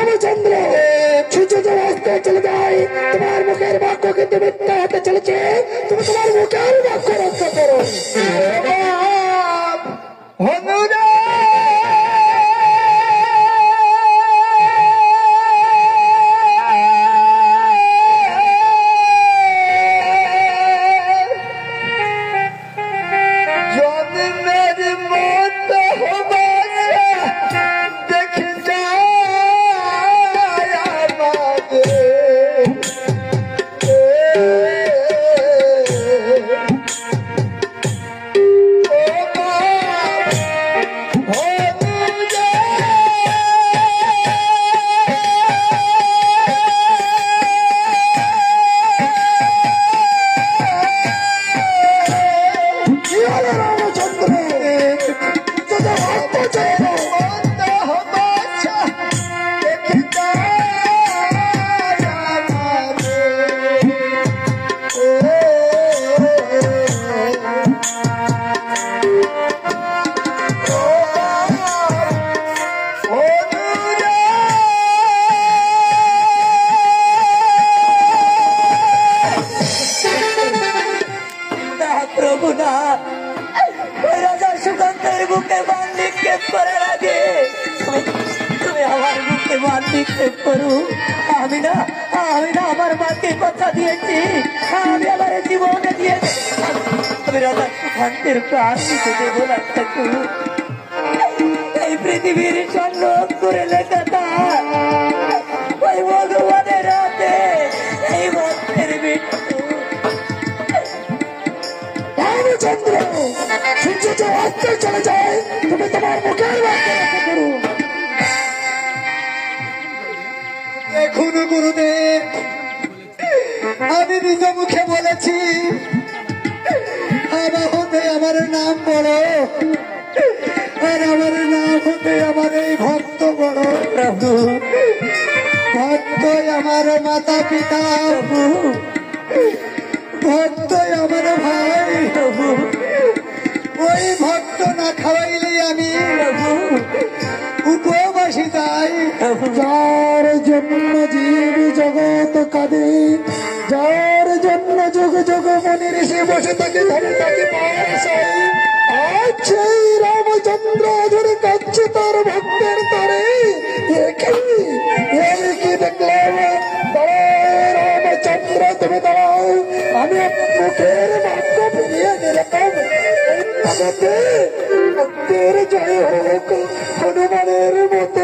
রামচন্দ্র সূর্য যে রাস্তায় চলে যায় তোমার মুখের বাক্য কিন্তু মিথ্যা হতে চলেছে। তুমি তোমার মুখের বাক্য রক্ষা করো। আমার মাকে কথা দিয়েছি, আমি আমার জীবনে দিয়ে আমি রাজা সুখান্তের প্রাণ দিতে দেব না। এই পৃথিবীর স্বর্ণ করে লেখাটা ওই ভগবানের হাতে, এই ভক্তের মৃত্যু। রামচন্দ্র সূর্য যে অস্ত চলে যায় তুমি তোমার মুখের বাক্য রক্ষা করো। দেখুন গুরুদেব, আমি নিজ মুখে বলেছি আমার হতে আমার নাম বড়, আর আমার নাম হতে আমার এই ভক্ত বড়। প্রভু ভক্ত আমার মাতা পিতা, ভক্ত আমার ভাই। প্রভু ওই ভক্ত না খাওয়াইলে আমি উপবাসী যাই। যার জন্য জীব জগৎ কাঁদে, যার জন্য যুগ যুগ মনে ঋষি বসে থাকে ধরে থাকে আজ সেই রামচন্দ্র ধরে কাঁদছে তার ভক্তের তরে। আমি কি দেখলাম? রামচন্দ্র তুমি দাঁড়াও, আমি মুখের বাক্য ফিরিয়ে দিলাম। ভক্তের জয় হোক, হনুমানের মতো